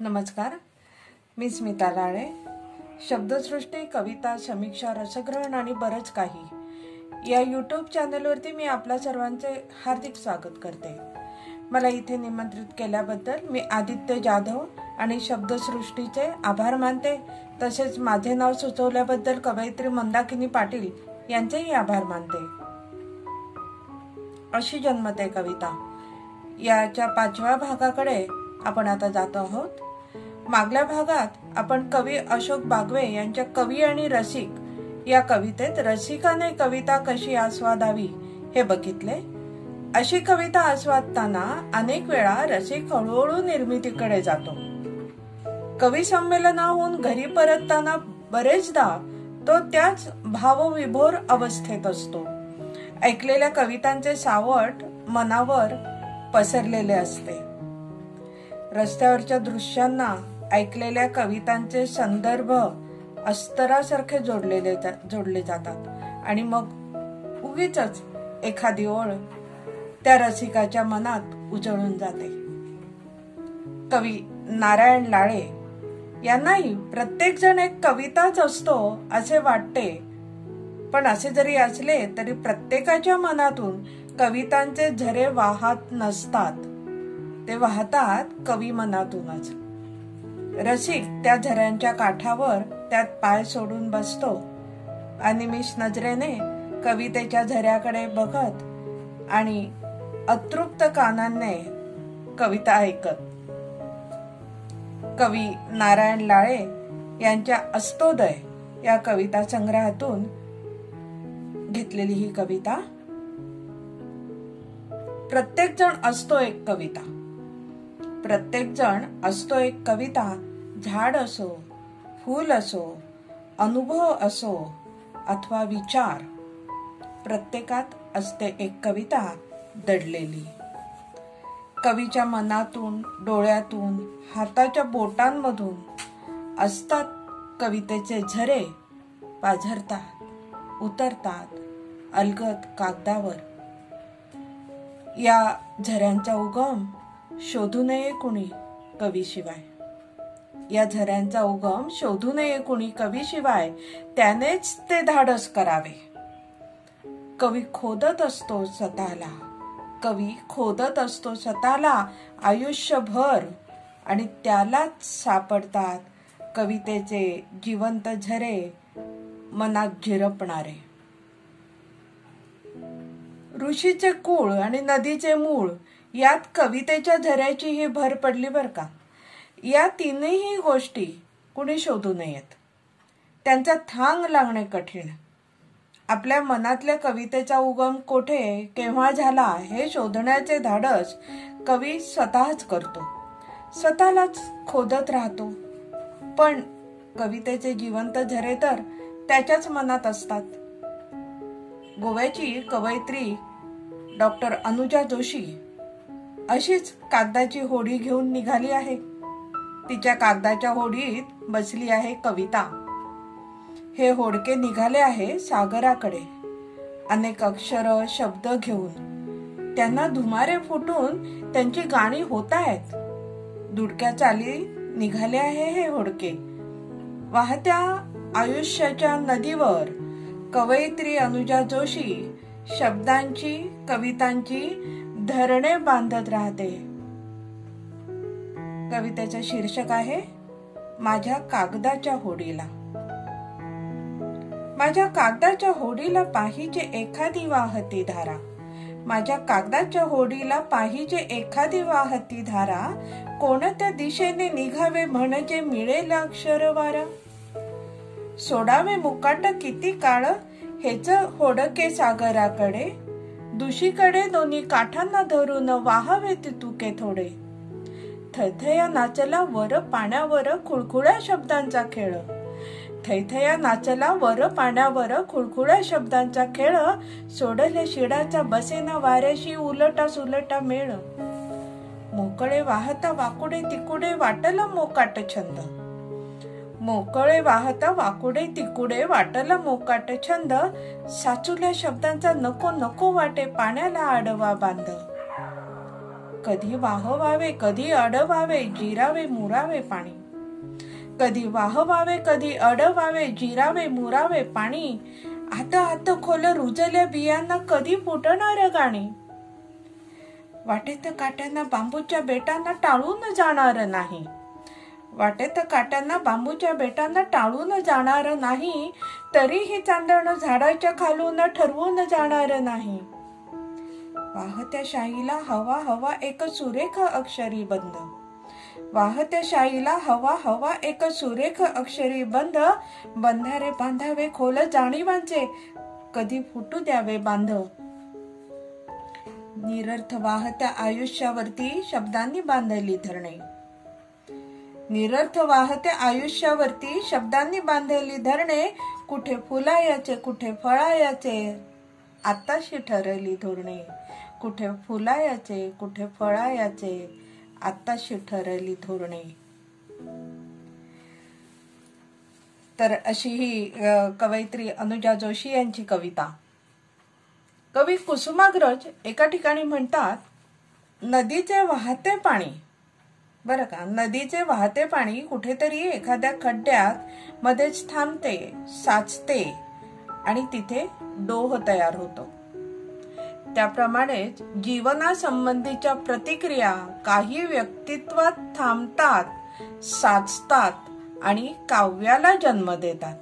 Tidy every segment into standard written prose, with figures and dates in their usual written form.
नमस्कार, मी स्मिता लाळे. शब्दसृष्टी, कविता, समीक्षा, रसग्रहण आणि बरंच काही या यूट्यूब चॅनलवरती मी आपल्या सर्वांचे हार्दिक स्वागत करते. मला इथे निमंत्रित केल्याबद्दल मी आदित्य जाधव आणि शब्दसृष्टीचे आभार मानते. तसेच माझे नाव सुचवल्याबद्दल कवयित्री मंदाकिनी पाटील यांचेही आभार मानते. अशी जन्मते कविता याच्या 5व्या भागाकडे आपण आता जातो आहोत. मागल्या भागात आपण कवी अशोक बागवे यांच्या कवी आणि रसिक या कवितेत रसिकाने कविता कशी आस्वादावी हे बघितले. अशी कविता आस्वादताना अनेक वेळा रसिक हळूहळू निर्मितीकडे जातो. कवी संमेलनाहून घरी परतताना बरेचदा तो त्याच भावविभोर अवस्थेत असतो. ऐकलेल्या कवितांचे सावट मनावर पसरलेले असते. रस्त्यावरच्या दृश्यांना ऐकलेल्या कवितांचे संदर्भ अस्तरासारखे जोडले जातात आणि मग उगीचच एखादी ओळ त्या रसिकाच्या मनात उजळून जाते. कवी नारायण लाळे यांनाही प्रत्येक जण एक कविताच असतो असे वाटते. पण असे जरी असले तरी प्रत्येकाच्या मनातून कवितांचे झरे वाहत नसतात. ते वाहतात कवी मनातूनच. रसिक त्या झऱ्यांच्या काठावर त्यात पाय सोडून बसतो. अनिमिष नजरेने कवितेच्या झऱ्याकडे बघत आणि अतृप्त कानांनी कविता ऐकत. कवी नारायण लाळे यांच्या अस्तोदय या कविता संग्रहातून घेतलेली ही कविता. प्रत्येक जण असतो एक कविता. प्रत्येक जण असतो एक कविता. झाड असो, फूल असो, अनुभव असो अथवा विचार, प्रत्येकात असते एक कविता दडलेली. कवीच्या मनातून, डोळ्यातून, हाताच्या बोटांमधून असतात कवितेचे झरे. पाझरतात, उतरतात अलगद कागदावर. या झऱ्यांचा उगम शोधू नये कुणी कवीशिवाय. या झऱ्यांचा उगम शोधू नये कुणी कवीशिवाय. त्यानेच ते धाडस करावे. कवी खोदत असतो स्वतःला. कवी खोदत असतो स्वतःला आयुष्यभर आणि त्यालाच सापडतात कवितेचे जिवंत झरे मनात झिरपणारे. ऋषीचे कुळ आणि नदीचे मूळ यात कवितेच्या झऱ्याची ही भर पडली बर का. या तीनही गोष्टी कुणी शोधू नयेत. त्यांचा थांग लागणे कठीण. आपल्या मनातल्या कवितेचा उगम कोठे केव्हा झाला हे शोधण्याचे धाडस कवी स्वतःच करतो. स्वतःलाच खोदत राहतो. पण कवितेचे जिवंत झरे तर त्याच्याच मनात असतात. गोव्याची कवयित्री डॉक्टर अनुजा जोशी अशीच कागदाची होडी घेऊन निघाली आहे. तिच्या कागदाच्या होडीत बसली आहे कविता. हे होडके निघाले आहे सागराकडे. अनेक अक्षर शब्द घेऊन त्यांना धुमारे फुटून त्यांची गाणी होत आहेत. दुडक्या चाली निघाले आहे हे होडके. वाहत्या आयुष्याच्या नदीवर कवयित्री अनुजा जोशी शब्दांची, कवितांची धरणे बांधत राहते. कवितेचं शीर्षक आहे माझ्या कागदाच्या होडीला. माझ्या कागदाच्या होडीला पाहिजे एखादी वाहती धारा. माझ्या कागदाच्या होडीला पाहिजे एखादी वाहती धारा. कोणत्या दिशेने निघावे म्हणजे मिळेल अक्षरवारा. सोडावे मुकाट किती काळ हेच होडके सागराकडे. दुशीकडे दोन्ही काठांना धरून वाहावे तुके थोडे. थैथया नाचला वर पाण्यावर खुळखुळ्या शब्दांचा खेळ. थैथया नाचला वर पाण्यावर खुळखुळ्या शब्दांचा खेळ. सोडले शिडाचा बसेना वाऱ्याशी उलटा सुलटा मेळ. मोकळे वाहता वाकुडे तिकुडे वाटला मोकाट छंद. मोकळे वाहता वाकुडे तिकुडे वाटला मोकाट छंद. साचुल्या शब्दांचा नको नको वाटे पाण्याला आडवा बांध. कधी वाहवावे कधी अडवावे जिरावे मुरावे पाणी. कधी वाहवावे कधी अडवावे जिरावे मुरावे पाणी. आत आत खोल रुजल्या बियांना कधी फुटणार गाणी. वाटेत काट्यांना बांबूच्या बेटांना टाळून जाणार नाही. वाटेत काट्यांना बांबूच्या बेटांना टाळून जाणार नाही. तरीही चांदण झाडाच्या खालून ठरवून जाणार नाही. वाहत्या शाईला हवा हवा एक सुरेख अक्षरी बंध. वाहत्या शाईला हवा हवा एक सुरेख अक्षरी बंध. बंधारे बांधावे खोल जाणीवांचे कधी फुटू द्यावे बांध. निरर्थ वाहत्या आयुष्यावरती शब्दांनी बांधली धरणे. निरर्थ वाहत्या आयुष्यावरती शब्दांनी बांधली धरणे. कुठे फुलायाचे कुठे फळायाचे आताशी ठरली धोरणे. कुठे फुलायाचे कुठे फळायाचे आताशी ठरली धोरणे. तर अशी ही कवयित्री अनुजा जोशी यांची कविता. कवी कुसुमाग्रज एका ठिकाणी म्हणतात, नदीचे वाहते पाणी, बरं का, नदीचे वाहते पाणी कुठेतरी एखाद्या खड्ड्यात मध्येच थांबते, साचते आणि तिथे डोह तयार होतो. त्याप्रमाणेच जीवनासंबंधीच्या प्रतिक्रिया काही व्यक्तित्वात थांबतात, साचतात आणि काव्याला जन्म देतात.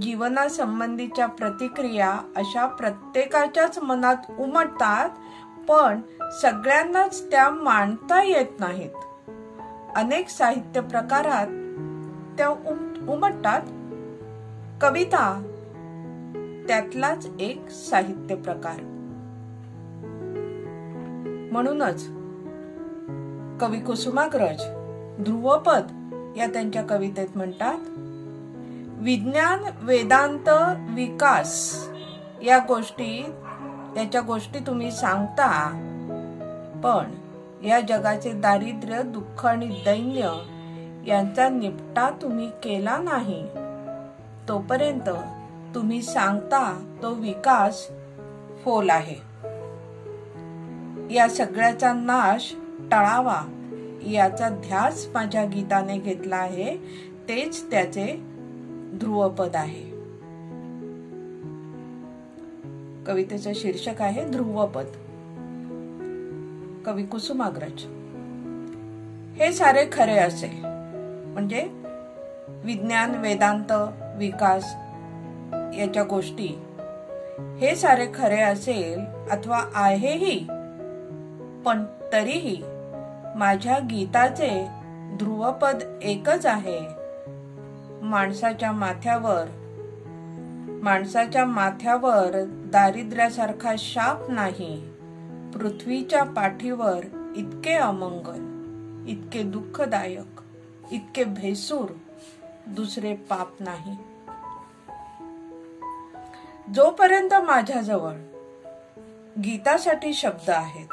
जीवनासंबंधीच्या प्रतिक्रिया अशा प्रत्येकाच्याच मनात उमटतात, पण सगळ्यांनाच त्या मांडता येत नाहीत. अनेक साहित्य प्रकारात त्या उमटतात. कविता त्यातलाच एक साहित्य प्रकार. म्हणूनच कवी कुसुमाग्रज ध्रुवपद या त्यांच्या कवितेत म्हणतात, विज्ञान वेदांत विकास या याच्या गोष्टी तुम्ही सांगता, पण या जगाचे दारिद्र्य, दुःख आणि दैन्य यांचा निपटा तुम्ही केला नाही. तोपर्यंत तुम्ही सांगता तो विकास फोल आहे. या सगळ्याचा नाश टळावा याचा ध्यास माझ्या गीताने घेतला आहे. तेच त्याचे ध्रुवपद आहे. कवितेचं शीर्षक आहे ध्रुवपद. कवी कुसुमाग्रज. हे सारे खरे असेल म्हणजे विज्ञान वेदांत विकास याच्या गोष्टी हे सारे खरे असेल अथवा आहेही, पण तरीही माझ्या गीताचे ध्रुवपद एकच आहे. माणसाच्या माथ्यावर दारिद्र्यासारखा शाप नाही. पृथ्वीच्या पाठीवर इतके अमंगल, इतके दुःखदायक, इतके भेसूर दुसरे पाप नाही. जोपर्यंत माझ्याजवळ गीतासाठी शब्द आहेत,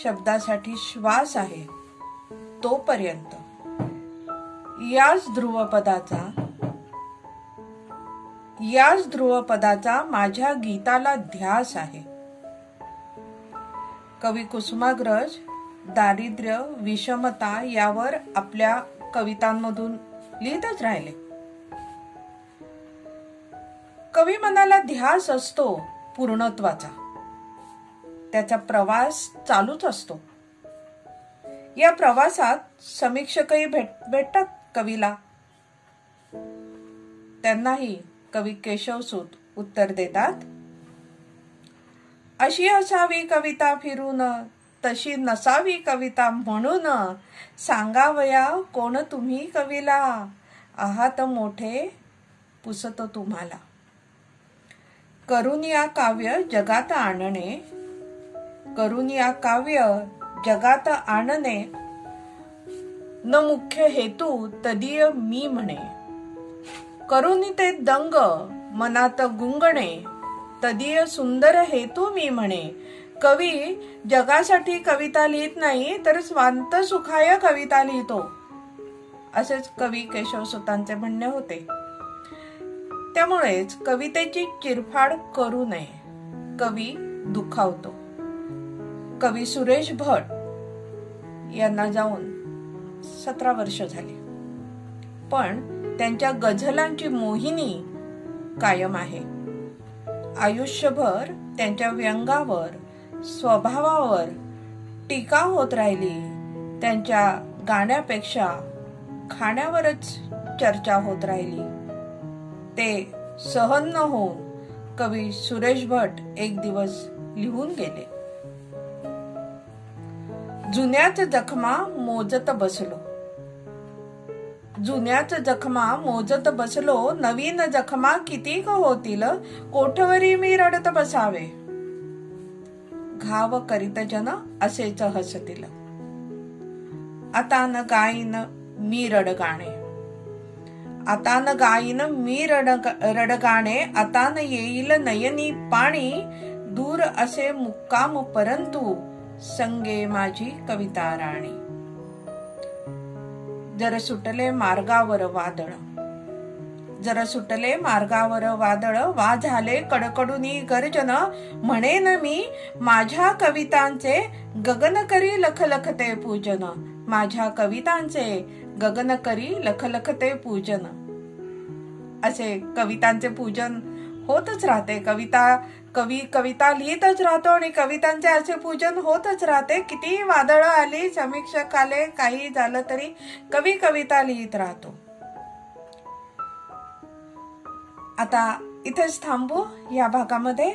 शब्दासाठी श्वास आहे, तोपर्यंत याच ध्रुवपदाचा माझ्या गीताला ध्यास आहे. कवी कुसुमाग्रज दारिद्र्य, विषमता यावर आपल्या कवितांमधून लिहितच राहिले. कवी मनाला ध्यास असतो पूर्णत्वाचा, त्याचा प्रवास चालूच असतो. या प्रवासात समीक्षकही भेटतात कवीला. त्यांनाही कवी केशवसूत उत्तर देतात, अशी असावी कविता फिरून, तशी नसावी कविता म्हणून, सांगावया कोण तुम्ही कवीला, आहात मोठे पुसतो तुम्हाला. करून या काव्य जगात आणणे, न मुख्य हेतू तदीय मी म्हणे. करून ते दंग मनात गुंगणे, तदीय सुंदर हेतू मी म्हणे. कवी जगासाठी कविता लिहित नाही, तर स्वांत सुखाय कविता लिहितो, असेच कवी केशवसूतांचे म्हणणे होते. त्यामुळेच कवितेची चिरफाड करू नये. कवी दुखावतो. कवी सुरेश भट यांना जाऊन 17 वर्ष झाली, पण त्यांच्या गझलांची मोहिनी कायम आहे. आयुष्यभर त्यांच्या व्यंगावर, स्वभावावर टीका होत राहिली. त्यांच्या गाण्यापेक्षा खाण्यावरच चर्चा होत राहिली. ते सहन न होऊन कवी सुरेश भट एक दिवस लिहून गेले. जुन्याच जखमा मोजत बसलो, जुन्याच जखमा मोजत बसलो, नवीन जखमा किती होतील, कोठवरी मी रडत बसावे. घाव करीत जन असेच हसतील, आता न गाईन मी रडगाणे, आता न गाईन मी रडगाणे, आता न येईल नयनी पाणी, दूर असे मुक्काम परंतु संगे माझी कविता राणी. जर सुटले मार्गावर वादळ, जर सुटले मार्गावर वादळ, वा झाले कडकडुनी गर्जन, म्हणेन मी माझ्या कवितांचे गगन करी लखलखते पूजन, माझ्या कवितांचे गगन करी लखलखते पूजन. असे कवितांचे पूजन होतच राहते. कवी कविता लिहितच राहतो आणि कवितांचे असे पूजन होतच राहते. किती वादळ आली, समीक्षक आले, काही झालं तरी कवी कविता लिहित राहतो. आता इथेच थांबू या भागामध्ये.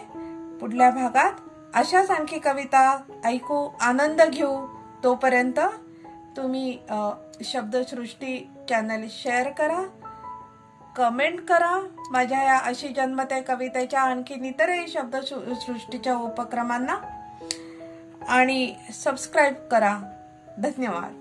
पुढल्या भागात अशाच आणखी कविता ऐकू, आनंद घेऊ. तोपर्यंत तुम्ही शब्दसृष्टी चॅनल शेअर करा, कमेंट करा. माझ्या या अशी जन्मते कवितेच्या आणखी इतरही शब्दसृष्टीच्या उपक्रमांना, आणि सबस्क्राईब करा. धन्यवाद.